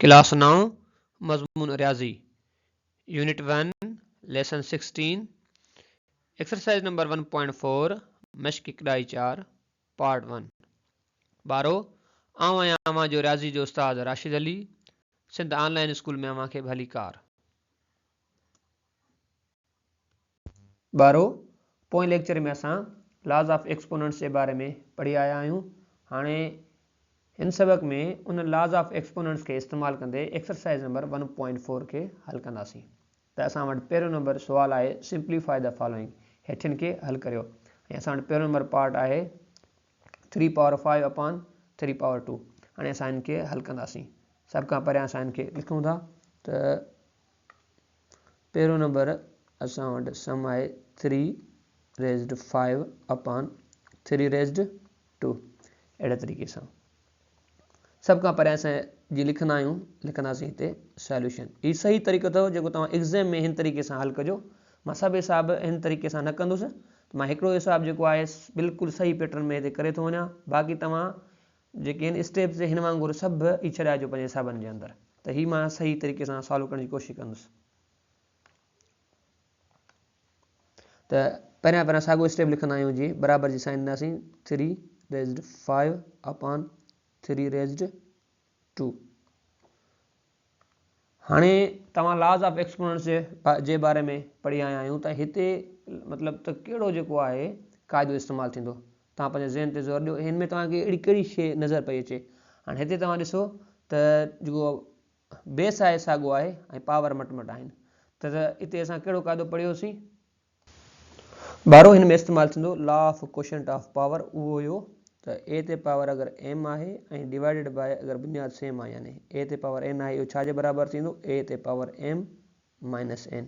Class 9 मजमून रियाजी unit 1 lesson 16 exercise number 1.4 मश्क इकड़ाई 4 पार्ट 1 बारो आऊं आहियां अवां जो रियाजी जो उस्ताद राशिद अली सिंध ऑनलाइन स्कूल में अवां खे भली कार। बारो पोइ लेक्चर में असां लॉज ऑफ एक्सपोनेंट्स के बारे में पढ़ी आया आहियूं। हाणे इन सबक में उन लॉज ऑफ एक्सपोनेंट्स के इस्तेमाल कंदे एक्सरसाइज नंबर 1.4 के हल कंदासीं। त असां वटि पहिरियों नंबर सुवाल आहे सिंप्लीफाई द फॉलोइंग, हेठिन के हल करियो। ऐं असां वटि पहिरियों नंबर पार्ट आहे 3 पावर 5 अपॉन 3 पावर 2। हाणे असां इनके हल कंदासीं। सब खां पहिरियां असां इनके लिखूं था त पहिरियों नंबर असां वटि सम आहे 3 रेज़्ड 5 अपॉन 3 रेज़्ड 2। अहिड़े तरीक़े सां सब खां पहिरियां असां जी लिखंदासीं हिते सॉल्यूशन। ही सही तरीक़ो अथव जेको तव्हां एग्ज़ाम में हिन तरीक़े सां हल कजो। मां सभु हिसाब हिन तरीक़े सां न कंदुसि, मां हिकिड़ो हिसाब जेको आहे बिल्कुलु सही पैटर्न में हिते करे थो वञा। बाक़ी तव्हां जेके आहिनि स्टेप्स हिन वांगुरु सभु ई छॾाइजो पंहिंजे हिसाबनि जे अंदरि, त ही मां सही तरीक़े सां सॉल्व करण जी कोशिशि कंदुसि। त पहिरियां साॻियो स्टेप लिखंदा आहियूं जी बराबरि जी साइन ॾींदासीं 3 रेज़्ड 5 अपॉन 3 रेज़्ड 2। हाणे तव्हां लॉज ऑफ एक्सपोनेंट्स जे बारे में पढ़ी आया आहियूं त हिते मतिलबु त कहिड़ो जेको आहे क़ाइदो इस्तेमालु थींदो, तव्हां पंहिंजे ज़हन ते ज़ोर ॾियो। हिन में तव्हांखे अहिड़ी कहिड़ी शइ नज़र पई अचे। हाणे हिते तव्हां ॾिसो त जेको बेस आहे साॻियो आहे ऐं पावर मटमट आहिनि, त हिते असां कहिड़ो क़ाइदो पढ़ियोसीं। बारो हिन में इस्तेमालु थींदो law of quotient of power, उहो हुयो त ए ते पावर अगरि m आहे ऐं डिवाइडेड बाय अगरि बुनियाद सेम आहे, यानी ए ते पावर n आहे, इहो छाजे बराबरि थींदो ए ते पावर m माइनस n।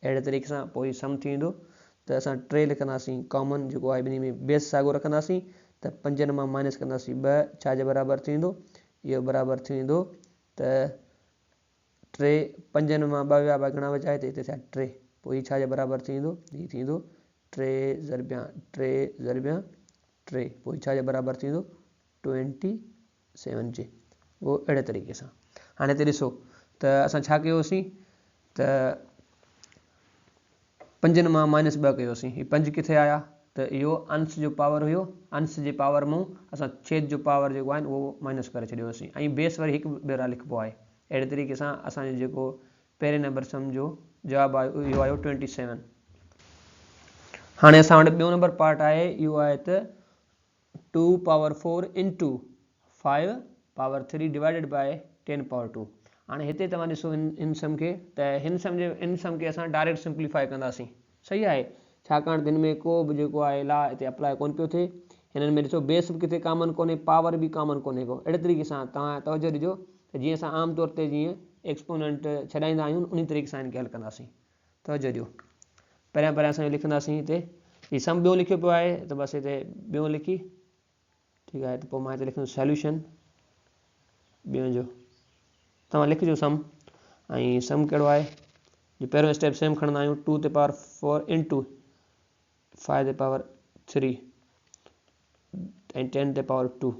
अहिड़े तरीक़े सां पोइ सम थींदो त असां 3 लिखंदासीं कॉमन जेको आहे ॿिन्ही में बेस साॻियो रखंदासीं त 5 मां माइनस कंदासीं 2, छाजे बराबरि थींदो, इहो बराबरि थींदो त 3, 5 मां 2 विया 2 घणा बचा हिते छा 3, पोइ हीउ छाजे बराबरि थींदो, हीउ थींदो 3 ज़रबिया 3, पोइ छाजे बराबरि थींदो 27 जे। उहो अहिड़े तरीक़े सां। हाणे हिते ॾिसो त असां छा कयोसीं त 5 मां माइनस 2 कयोसीं। हीउ 5 किथे आया त इहो अंश जो पावर हुयो, अंश जे पावर मां असां छेद जो पावर जेको आहे उहो माइनस करे छॾियोसीं ऐं बेस वरी हिकु भेरा लिखिबो आहे। अहिड़े तरीक़े सां असांजो जेको पहिरें नंबर सम जो जवाबु आयो इहो आयो 27। हाणे असां वटि ॿियो नंबर पार्ट आहे, इहो आहे त 2 power 4 into 5 power 3 divided by 10 power 2। हाणे हिते तव्हां ॾिसो इन सम खे, त इन सम खे असां डायरेक्ट सिंप्लीफाई कंदासीं। सही आहे, छाकाणि त हिन में को बि जेको आहे ला हिते अप्लाई कोन पियो थिए। हिननि में ॾिसो बेस बि किथे कॉमन कोन्हे, पावर बि कॉमन कोन्हे को। अहिड़े तरीक़े सां तव्हां तवजो ॾिजो त जीअं असां आम तौर ते जीअं एक्सपोनेंट छॾाईंदा आहियूं उन तरीक़े सां हिनखे हल कंदासीं। तवजो ॾियो। पहिरियां असां लिखंदासीं हिते हीउ सम ॿियो लिखियो पियो आहे त बसि हिते ॿियो लिखी ठीकु आहे। त पोइ मां हिते लिखंदुसि सॉल्यूशन ॿियो जो, तव्हां लिखिजो सम। ऐं सम कहिड़ो आहे जो पहिरियों स्टेप सेम खणंदा आहियूं 2 ते पावर 4 इंटू 5 ते पावर 3 ऐं 10 ते पावर 2।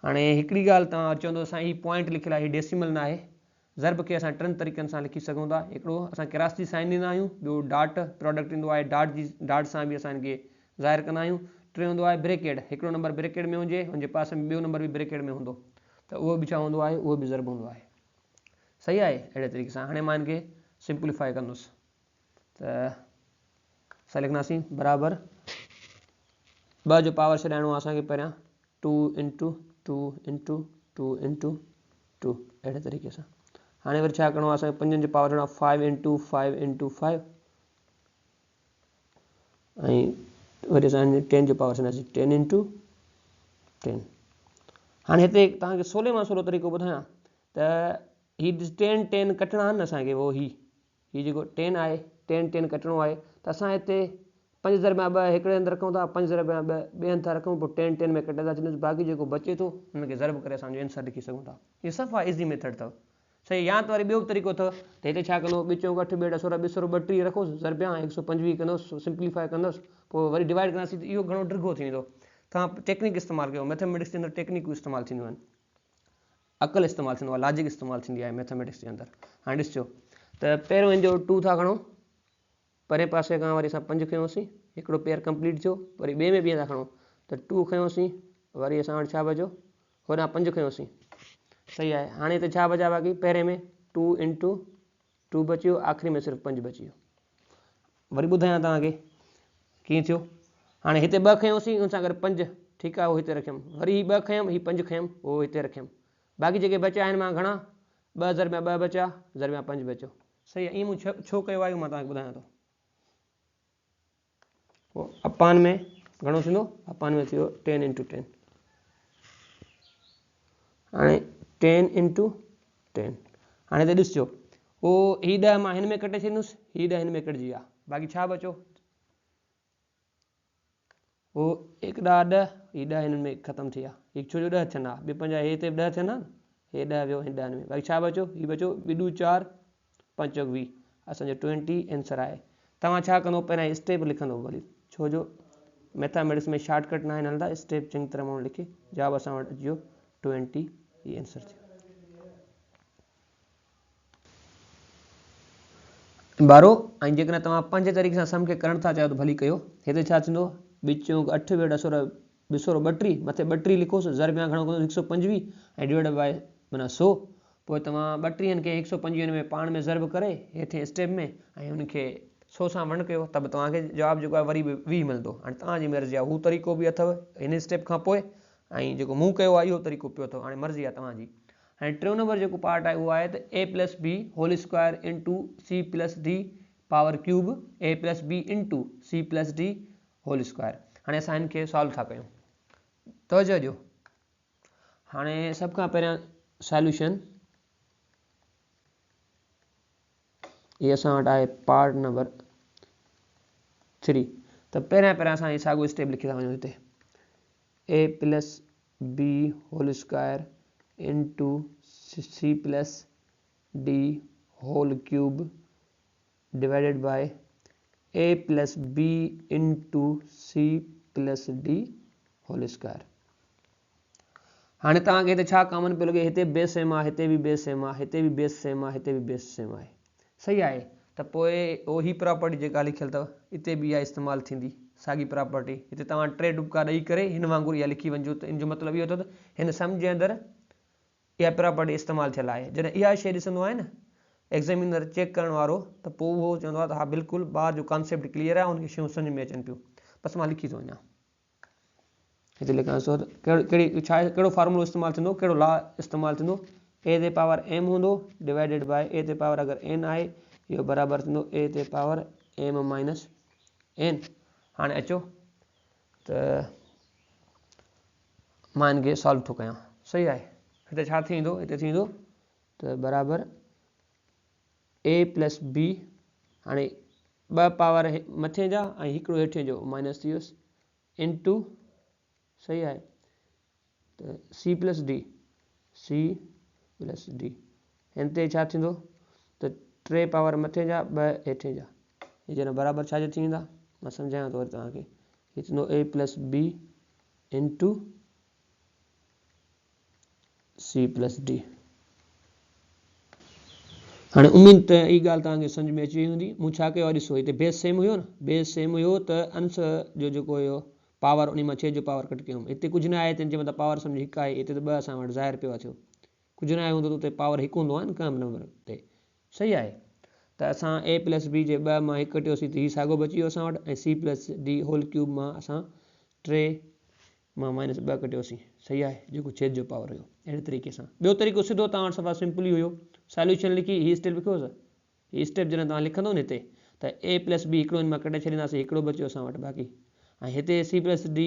हाणे हिकिड़ी ॻाल्हि तव्हां चवंदो असां हीउ पॉइंट लिखियलु आहे, हीउ डेसिमल न आहे। ज़र्ब खे असां 3 तरीक़नि सां लिखी सघूं था। हिकिड़ो असां क्रॉस जी साइन ॾींदा आहियूं, ॿियो डॉट प्रोडक्ट ईंदो आहे, डॉट सां बि असां हिनखे ज़ाहिर कंदा आहियूं। टियों हूंदो आहे ब्रेकेट, हिकिड़ो नंबर ब्रेकेट में हुजे, हुनजे पासे में ॿियो नंबर बि ब्रेकेट में हूंदो, त उहो बि छा हूंदो आहे, उहो बि ज़र्ब हूंदो आहे। सही आहे, अहिड़े तरीक़े सां। हाणे मां हिनखे सिंप्लीफाई कंदुसि त असां लिखंदासीं बराबरि 2 जो पावर छॾाइणो आहे असांखे पहिरियां 2 इंटू 2 इंटू 2 इंटू 2 अहिड़े तरीक़े सां। हाणे वरी छा करिणो आहे असांखे 5 जो पावर ॾियणो आहे 5 इंटू 5 इंटू 5 ऐं वरी असां 10 जो पावर छॾींदासीं 10 इंटू 10। हाणे हिते तव्हांखे सवले मां सवलो तरीक़ो ॿुधायां त हीउ 10 कटणा आहिनि न असांखे, उहो हीउ जेको 10 आहे 10 कटणो आहे त असां हिते 5 ज़रबिया 2 हिकिड़े हंधि रखूं था, 5 ज़रबिया 2 ॿिए हंधि था रखूं, पोइ 10 में कटे था छॾियूं, बाक़ी जेको बचे थो हुनखे ज़र्ब करे असांजो आंसर लिखी सघूं था। इहो सफ़ा इज़ी मेथड अथव। सही, या त वरी ॿियो बि तरीक़ो अथव त हिते छा कंदो, ॿिचो 8 ॿेड़ा 16 ॿिसरो 32 रखोसि ज़रबिया 125 कंदोसि, सिंप्लीफाई कंदोसि, पोइ वरी डिवाइड कंदासीं त इहो घणो ड्रिघो थी वेंदो। तव्हां टेक्निक इस्तेमालु कयो, मैथमेटिक्स जे अंदरि टेक्निकूं इस्तेमालु थींदियूं आहिनि। अकल इस्तेमालु थींदो आहे, लॉजिक इस्तेमालु थींदी आहे मैथमेटिक्स जे अंदरि। हाणे ॾिसो त पहिरियों हिन जो 2 था खणो, परे पासे खां वरी असां 5 खयोंसीं, हिकिड़ो पेयर कंप्लीट थियो, वरी ॿिए में बि था खणो त 2 खयोंसीं, वरी असां वटि छा बचो, होॾां 5 खयोंसीं। सही आहे। हाणे हिते छा बचा बाक़ी, पहिरें में 2 × 2 बची वियो, आख़िरी में सिर्फ़ु 5 बची वियो। वरी ॿुधायां तव्हांखे कीअं थियो। हाणे हिते 2 खयोंसीं, हुन सां गॾु 5, ठीकु आहे, उहो हिते रखियमि, वरी ही 2 खयमि, ही 5 खयमि, उहो हिते रखियमि। बाक़ी जेके बचा आहिनि मां घणा, 2 ज़रमिया 2 बचा, ज़रमिया 5 बचो। सही आहे। ईअं मूं छो कयो आहे मां तव्हांखे ॿुधायां थो। पोइ अपान में घणो थींदो, अपान में थियो 10 × 10। हाणे 10 × 10, हाणे हिते ॾिसिजो, उहो ही 10 मां हिन में कटे छॾींदुसि, ही 10 हिन में कटिजी विया, बाक़ी छा बचो, वो 1 ॾह 10, ही 10 हिन में ख़तमु थी विया, ही छो जो 10 थियनि, ॿिए 5 हे हिते 10 थियनि, हे 10 वियो हिन 10 में, बाक़ी छा बचो, ही बचो 2 × 4 5 × 20, असांजो 20 आंसर आहे। तव्हां छा कंदो, पहिरियां स्टेप लिखंदो भली, छो जो मैथमेटिक्स में शॉर्टकट न हलंदा, स्टेप चङी तरह माण्हू लिखे, जवाबु असां वटि अची वियो 20, ही आंसर थियो। 12 ऐं जेकॾहिं तव्हां पंहिंजे तरीक़े सां सम खे करणु था चाहियो त भली कयो। हिते छा थींदो, विचों 8 ॿियो 232, मथे 32 लिखोसि, ज़रमिया घणो कंदो 125 ऐं डिवाइड बाय माना 100। पोइ तव्हां 32 खे 125 में पाण में ज़रब करे हेठि स्टेप में ऐं हुनखे 100 सां वंड कयो, त बि तव्हांखे जवाबु जेको आहे वरी बि 20 मिलंदो। हाणे तव्हांजी मर्ज़ी आहे, हू तरीक़ो बि अथव हिन स्टेप खां पोइ, ऐं जेको मूं कयो आहे इहो तरीक़ो पियो अथव, हाणे मर्ज़ी आहे तव्हांजी। हाणे 3 नंबर जेको पार्ट आहे उहो आहे त a + b whole square into c + d power cube a + b into c + d whole square. हाणे असां हिनखे सॉल्व था कयूं, तवजो ॾियो। हाणे सभ खां पहिरियां सॉल्यूशन, ये असां वटि आहे पार्ट नंबर 3। त पहिरियां असां इहे साॻियो स्टेप लिखी था वञूं हिते, a + b whole square into c + d whole cube divided by a + b into c + d whole square. हाणे तव्हांखे हिते छा कॉमन पियो लॻे, हिते बेस सेम आहे, हिते बि बेस सेम आहे, हिते बि बेस सेम आहे, हिते बि बेस सेम आहे। सही आहे। त पोइ ओही प्रॉपर्टी जेका लिखियल अथव हिते बि इहा इस्तेमालु थींदी, साॻी प्रॉपर्टी। हिते तव्हां 3 टुका ॾेई करे हिन वांगुरु इहा लिखी वञिजो, त इन जो मतिलबु इहो अथव त हिन सम जे अंदरि इहा प्रॉपर्टी इस्तेमालु थियल आहे। जॾहिं इहा शइ ॾिसंदो आहे न एग्ज़ामिनर चेक करण वारो, त पोइ उहो चवंदो आहे त हा बिल्कुलु ॿार जो कॉन्सेप्ट क्लियर आहे, उनखे शयूं सम्झ में अचनि पियूं। बसि मां लिखी थो वञा, हिते लिखां थो त कहिड़ो फार्मूलो इस्तेमालु थींदो, कहिड़ो लॉ इस्तेमालु थींदो, a ते पावर m हूंदो डिवाइडेड बाय a ते पावर अगरि n आहे, इहो बराबरि थींदो a ते पावर m - n। हाणे अचो त मां हिनखे सॉल्व थो कयां। सही आहे। हिते छा थींदो, हिते थींदो त बराबरि a + b, हाणे 2 पावर मथे जा ऐं हिकिड़ो हेठि जो माइनस थी वियोसि इंटू, सही आहे, त c + d, हिन ते छा थींदो त 3 पावर मथे जा 2 हेठि जा, हीअ जॾहिं बराबरि छाजा थी वेंदा, मां सम्झायां थो वरी तव्हांखे। हीअ थींदो a + b into c + d। हाणे उमेद त ई ॻाल्हि तव्हांखे सम्झ में अची वई हूंदी। मूं छा कयो आहे ॾिसो, हिते बेस सेम हुयो न, बेस सेम हुयो त अंश जो जेको हुयो पावर उन मां 6 जो पावर कट कयूं। हिते कुझु न आहे, हिते मतिलबु पावर सम्झ हिकु आहे, हिते त 2 असां वटि ज़ाहिर पियो आहे थियो, कुझु न आहे हूंदो त हुते पावर हिकु हूंदो आहे न कंहिं नंबर ते। सही आहे। त असां a + b जे 2 मां 1 कटियोसीं त हीउ साॻियो बची वियो असां वटि, ऐं c + d होल क्यूब मां असां 3 मां -2 कटियोसीं। सही आहे, जेको 6 जो पावर हुयो। अहिड़े तरीक़े सां ॿियो तरीक़ो सिधो तव्हां वटि सफ़ा सिंपल ई हुयो, सॉल्यूशन लिखी हीअ स्टेप लिखोसि, हीअ स्टेप जॾहिं तव्हां लिखंदो न हिते त a + b हिकिड़ो हिन मां कटे छॾींदासीं, हिकिड़ो बचियो असां वटि बाक़ी, ऐं हिते c + d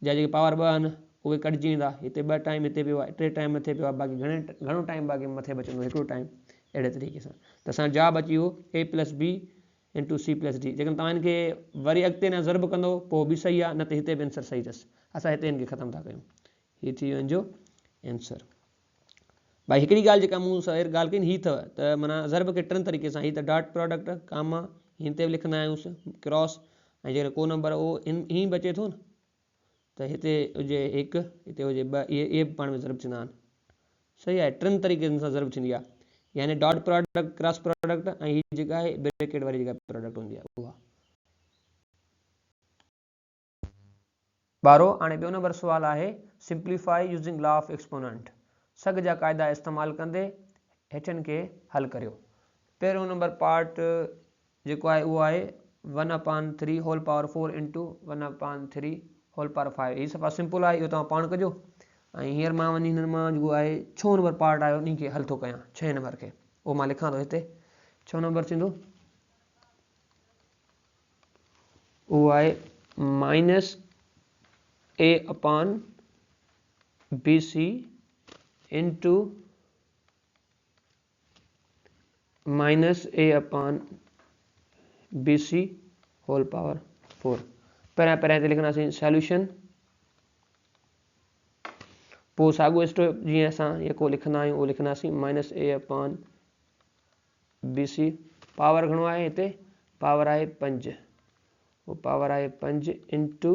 जा जेके पावर 2 आहिनि उहे कटिजी वेंदा, हिते 2 टाइम हिते पियो आहे, 3 टाइम मथे पियो आहे, बाक़ी घणो टाइम बाक़ी मथे बचंदो, हिकिड़ो टाइम। अहिड़े तरीक़े सां त असां जवाबु अची वियो a + b into c + d। जेकॾहिं तव्हां हिनखे वरी अॻिते न ज़रब कंदो पोइ बि सही आहे, न त हिते बि आंसर सही अथसि। असां हिते हिनखे ख़तमु था कयूं, हीअ थी वियो हिनजो आंसर। भाई हिकिड़ी ॻाल्हि जेका मूं ॻाल्हि कई हीअ अथव त माना ज़रब खे 3 तरीक़े सां, हीअ त डॉट प्रोडक्ट कामा हिन ते बि लिखंदा आहियूं क्रॉस, ऐं जेकर को नंबर उहो हीअं बचे थो न त हिते हुजे 1, हिते हुजे 2, इहे बि पाण में ज़रब थींदा आहिनि। सही है, टिन तरीक़े सां ज़रब थींदी आहे, यानी डॉट प्रोडक्ट क्रॉस प्रोडक्ट ऐं हीअ जेका आहे ब्रैकेट वारी जेका प्रोडक्ट हूंदी आहे उहा। 12 हाणे ॿियो नंबर सुवाल आहे simplify using law of exponent. सग जा क़ाइदा इस्तेमालु कंदे हेठनि खे हल करियो। पहिरियों नंबर पार्ट जेको आहे उहो आहे 1/3 होल पावर 4 इंटू 1/3 होल पावर 5। हीअ सफ़ा सिंपल आहे, इहो तव्हां पाण कजो। ऐं हींअर मां वञी हिन मां जेको आहे 6 नंबर पार्ट आयो उन खे हल थो कयां, 6 नंबर खे उहो मां लिखां थो हिते। 6 नंबर थींदो उहो आहे -a/bc into -a/bc whole power 4। पहिरियां हिते लिखंदासीं सॉल्यूशन, पोइ साॻियो स्टेप जीअं असां जेको लिखंदा आहियूं उहो लिखंदासीं -a/bc। पावर घणो आहे हिते, पावर आहे 5, वो पावर आहे 5 इंटू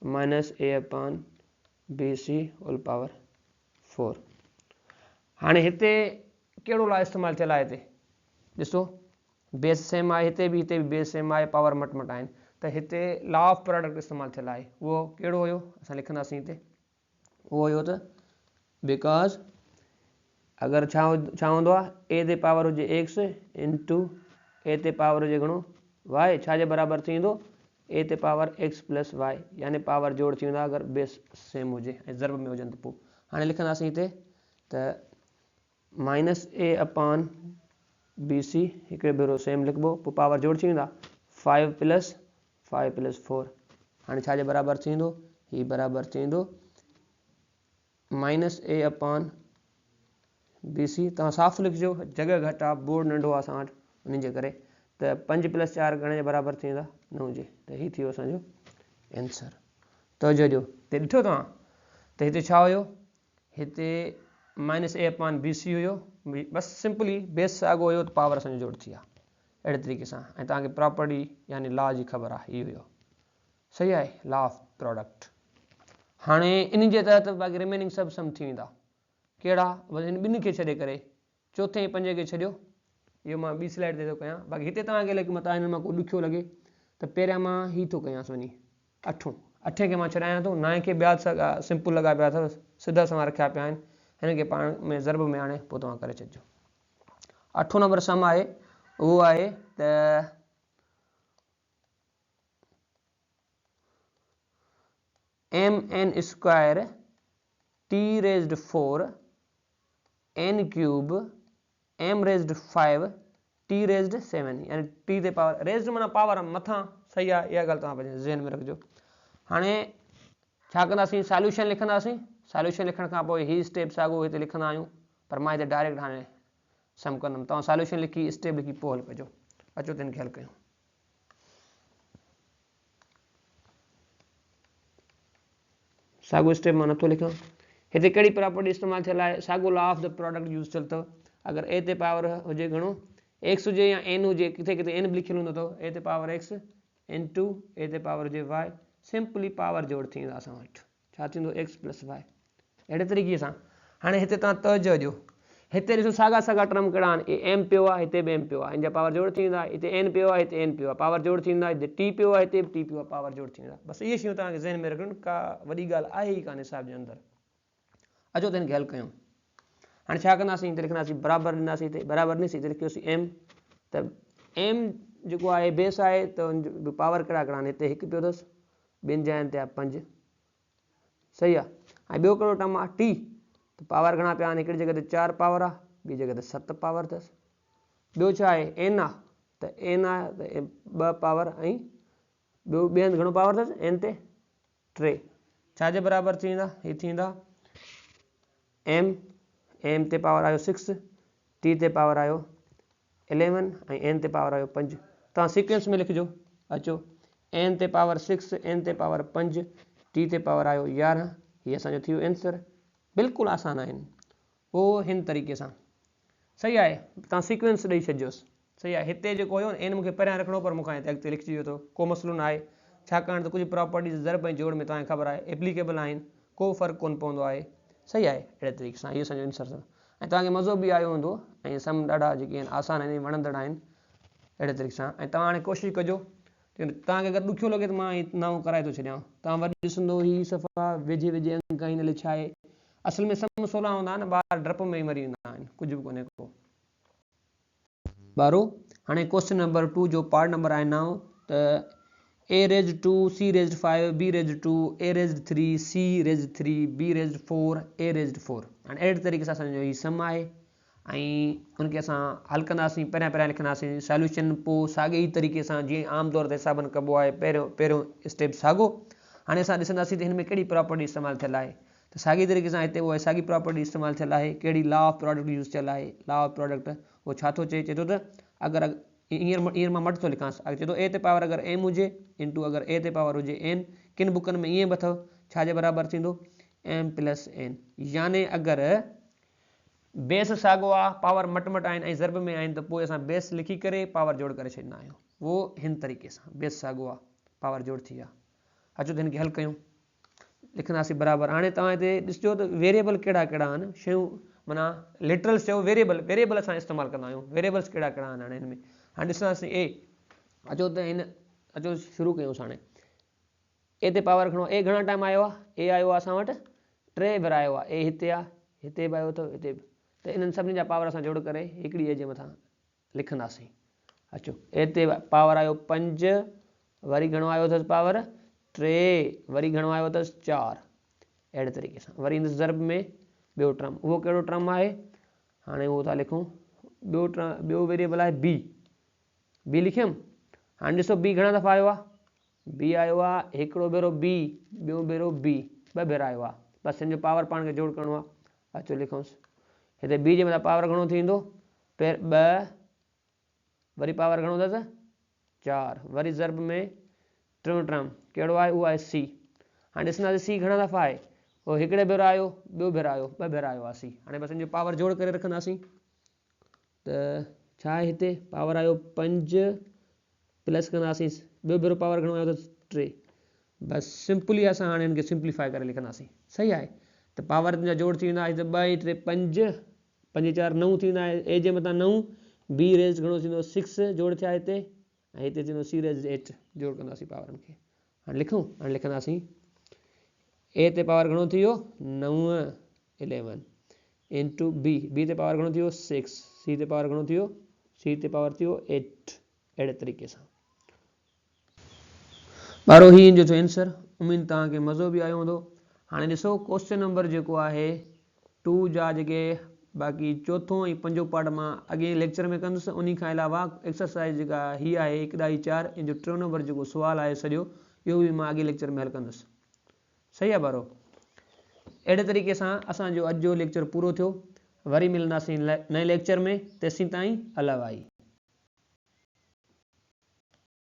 -a/bc होल पावर 4। हाणे हिते कहिड़ो लॉ इस्तेमालु थियल आहे हिते ॾिसो, बेस सेम आहे हिते बि बेस सेम आहे, पावर मट आहिनि, त हिते लॉ ऑफ प्रोडक्ट इस्तेमालु थियल आहे। उहो कहिड़ो हुयो असां लिखंदासीं हिते, उहो हुयो त बिकॉज़ अगरि छा हूंदो आहे ए ते पावर हुजे x इंटू ए ते पावर हुजे घणो y, छाजे बराबरि थींदो ए ते पावर x प्लस वाई, यानी पावर जोड़ थी वेंदा अगरि बेस सेम हुजे ऐं ज़रब में हुजनि त पोइ। हाणे लिखंदासीं हिते त -a/bc हिकिड़े भेरो सेम लिखिबो, पोइ पावर जोड़ थी वेंदा 5 + 4। हाणे छाजे बराबरि थींदो, हीअ बराबरि थींदो -a/bc। तव्हां साफ़ लिखिजो, जॻह घटि आहे, बोर्ड नंढो आहे असां वटि, उन जे करे। त 5 + 4 घणे जे बराबरि थींदा 9 जे, त हीअ थी वियो असांजो आंसर। तवजो ॾियो, हिते ॾिठो तव्हां त हिते छा हुयो, हिते -a/bc हुयो, बसि सिंपली बेस साॻियो हुयो त पावर असांजो जोड़ थी आहे अहिड़े तरीक़े सां। ऐं तव्हांखे प्रॉपर्टी यानी लॉ जी ख़बर आहे, इहो हुयो सही आहे लॉ ऑफ प्रोडक्ट। हाणे इन जे तहत बाक़ी रिमेनिंग सभु सम थी वेंदा, कहिड़ा, बसि हिन ॿिनि खे छॾे करे चोथे ऐं पंजे खे छॾियो। इहो मां ॿी स्लाइड ते थो कयां, बाक़ी हिते तव्हांखे लॻे मतां हिन मां को ॾुखियो लॻे त पहिरियां मां हीअ थो कयांसि वञी 8 खे मां छॾायां थो, 9 खे ॿिया सिंपल लॻा पिया अथव, सिधा समा रखिया पिया आहिनि, हिन खे पाण में ज़रब में हाणे पोइ तव्हां करे छॾिजो। 8 नंबर सम आहे उहो आहे त mn² t⁻⁴ n³ m⁵ t⁻7, यानी t ते पावर रेज़्ड माना पावर मथां, सही आहे, इहा ॻाल्हि तव्हां पंहिंजे ज़हन में रखिजो। हाणे छा कंदासीं, सॉल्यूशन लिखंदासीं। सॉल्यूशन लिखण खां पोइ हीअ स्टेप साॻियो हिते लिखंदा आहियूं, पर मां हिते डायरेक्ट हाणे सम कंदुमि। तव्हां सॉल्यूशन लिखी स्टेप लिखी पोइ हल कजो। अचो तिन खे हल कयूं। साॻियो स्टेप मां नथो लिखां, हिते कहिड़ी प्रॉपर्टी इस्तेमालु थियल आहे, साॻियो law of the product use थियल अथव। अगरि ए ते पावर हुजे घणो x हुजे या n हुजे, किथे किथे n बि लिखियलु हूंदो अथव, ए ते पावर x इंटू ए ते पावर हुजे y, सिंपली पावर जोड़ थी वेंदा असां वटि, छा थींदो x + y, अहिड़े तरीक़े सां। हाणे हिते तव्हां तवजो ॾियो, हिते ॾिसो साॻा टर्म कहिड़ा आहिनि, m पियो आहे, हिते बि m पियो आहे, हिन जा पावर जोड़ थी वेंदा, हिते n पियो आहे, हिते n पियो आहे, पावर जोड़ थी वेंदा, हिते t पियो आहे, हिते बि t पियो आहे, पावर जोड़ थी वेंदा। बसि इहे शयूं तव्हांखे ज़हन में रखनि, का वॾी ॻाल्हि आहे ई कान्हे हिसाब जे अंदरि। अचो त हिन खे हल कयूं। हाणे छा कंदासीं, हिते लिखंदासीं बराबरि ॾींदासीं, हिते बराबरि ॾिनीसीं, हिते लिखियोसीं m, त m जेको आहे बेस आहे त हुनजो पावर कहिड़ा आहिनि, हिते 1 पियो अथसि, ॿिनि जाइनि ते आहे 5, सही आहे। ऐं ॿियो कहिड़ो टर्म आहे t, त पावर घणा पिया आहिनि, हिकिड़ी जॻह ते 4 पावर आहे, ॿी जॻह ते 7 पावर अथसि। ॿियो छा आहे n आहे, त n आहे त 2 पावर, ऐं ॿियो ॿिए हंधि घणो पावर अथसि n ते 3, छाजे बराबरि थी वेंदा, हीअ थींदा m ते पावर आयो 6, t ते पावर आयो 11, ऐं n ते पावर आयो 5। तव्हां सीक्वेंस में लिखिजो। अचो n ते पावर 6, n ते पावर 5, t ते पावर आयो 11, हीअ असांजो थी वियो आंसर। बिल्कुलु आसान आहिनि, पोइ हिन तरीक़े सां सही आहे, तव्हां सीक्वेंस ॾेई छॾिजोसि, सही आहे। हिते जेको हुयो n मूंखे परियां रखिणो, पर मूंखां हिते अॻिते लिखिजी वियो अथव, को मसइलो न आहे, छाकाणि त कुझु प्रॉपर्टीज़ ज़रब ऐं जोड़ में तव्हांखे ख़बर आहे एप्लीकेबल आहिनि, को फ़र्क़ु कोन पवंदो आहे। सही आहे। अहिड़े तरीक़े सां इहो असांजो आंसर अथव ऐं तव्हांखे मज़ो बि आयो हूंदो ऐं सम ॾाढा जेके आहिनि आसान आहिनि वणंदड़ आहिनि अहिड़े तरीक़े सां। ऐं तव्हां हाणे कोशिशि कजो तव्हांखे अगरि ॾुखियो लॻे त मां नओं कराए थो छॾियां। तव्हां वरी ॾिसंदो ही सफ़ा वेझे वेझे अंक हिन लाइ छा आहे, असल में सम 16 हूंदा आहिनि, ॿार डप में ई मरी वेंदा आहिनि, कुझु बि कोन्हे को। ॿारो हाणे क्वेश्चन नंबर 2 जो पार्ट नंबर आहे 9 त a raised 2 c raised 5 b raised 2 a raised 3 c raised 3 b raised 4 a raised 4। हाणे अहिड़े तरीक़े सां असांजो हीउ सम आहे ऐं उनखे असां हल कंदासीं। पहिरियां लिखंदासीं सॉल्यूशन, पोइ साॻे ई तरीक़े सां जीअं आम तौर ते हिसाबनि कबो आहे, पहिरियों स्टेप साॻियो। हाणे असां ॾिसंदासीं त हिन में कहिड़ी प्रॉपर्टी इस्तेमालु थियल आहे। त साॻी तरीक़े सां हिते उहा साॻी प्रॉपर्टी इस्तेमालु थियल आहे। कहिड़ी लॉ ऑफ प्रोडक्ट यूज़ थियल आहे। लॉ ऑफ प्रोडक्ट उहो छा थो चए थो त अगरि हींअर मां मट थो लिखांसि, चए थो ए ते पावर अगरि m हुजे इंटू अगरि ए ते पावर हुजे n, किन बुकनि में ईअं बि अथव, छाजे बराबरि थींदो m प्लस n। याने अगरि बेस साॻियो आहे, पावर मट आहिनि ऐं ज़र्ब में आहिनि, त पोइ असां बेस लिखी करे पावर जोड़ करे छॾींदा आहियूं। उहो हिन तरीक़े सां बेस साॻियो आहे, पावर जोड़ थी आहे। अचो त हिनखे हल कयूं, लिखंदासीं बराबरि। हाणे तव्हां हिते ॾिसजो त वेरिएबल कहिड़ा कहिड़ा आहिनि शयूं, माना लिटरल्स चयो वेरिएबल असां इस्तेमालु कंदा आहियूं। वेरिएबल्स कहिड़ा कहिड़ा आहिनि हाणे हिन में, हाणे ॾिसंदासीं ए। अचो त अचो शुरू कयूंसि। हाणे ए ते पावर खणो, ए घणा टाइम आयो आहे, ए आयो आहे असां वटि 3 भेरा आयो आहे। ए हिते आहे, हिते बि आयो अथव, हिते बि, त इन्हनि सभिनी जा पावर असां जोड़ करे हिकिड़ी ए जे मथां लिखंदासीं। अचो ए ते पावर आयो 5, वरी घणो आयो अथसि पावर 3, वरी घणो आयो अथसि 4। अहिड़े तरीक़े सां वरी इन ज़र्ब में ॿियो टर्म, उहो कहिड़ो टर्म आहे, हाणे उहो था लिखूं। ॿियो वेरिएबल आहे बी लिखियमि। हाणे ॾिसो बी घणा दफ़ा आयो आहे, बी आयो आहे हिकिड़ो भेरो बी, ॿियो भेरो बी, 2 भेरा आयो आहे। बसि हिन जो पावर पाण खे जोड़ करिणो आहे। अचो लिखोसि, हिते बी जे मथां पावर घणो थींदो, 2, वरी पावर घणो अथसि 4, वरी ज़र्ब में टियों टर्म कहिड़ो आहे, उहो आहे सी। हाणे ॾिसंदासीं सी घणा दफ़ा आहे, उहो हिकिड़े भेरो आयो, ॿियो भेरो आयो, 2 भेरा आयो आहे सी। हाणे बसि हिन जो पावर जोड़ करे रखंदासीं त छा आहे, हिते पावर आयो 5 प्लस कंदासीं, ॿियो भेरो पावर घणो आयो अथसि 3। बसि सिंपली असां हाणे हिनखे सिंप्लीफाई करे लिखंदासीं। सही आहे, त पावर जा जोड़ थी वेंदा, हिते 2 3 5, 5 4 9 थींदा, ए जे मथां 9, बी रेज घणो थींदो 6 जोड़ थिया हिते, ऐं हिते थींदो सी रेज 8, जोड़ कंदासीं पावरनि खे। हाणे लिखूं, हाणे लिखंदासीं ए ते पावर घणो थी वियो 9 11 इंटू बी ते पावर घणो थी वियो 6, सी ते पावर घणो थी वियो, सी ते पावर थी वियो 8। अहिड़े तरीक़े सां ॿारो ही जो आंसर। उमेदु तव्हांखे मज़ो बि आयो हूंदो। हाणे ॾिसो क्वेश्चन नंबर जेको आहे 2 जा जेके बाक़ी चोथों ऐं 5 पार्ट मां अॻे लेक्चर में कंदुसि। उन खां अलावा एक्सरसाइज जेका हीअ आहे 1 ॾाई 4, इन जो 3 नंबर जेको सुवालु आहे सॼो, इहो बि मां अॻे लेक्चर में हल कंदुसि। सही आहे ॿारो। अहिड़े तरीक़े सां असांजो अॼु जो लेक्चर पूरो थियो। वरी मिलंदासीं नए लेक्चर में, तेसीं ताईं अलाह भाई।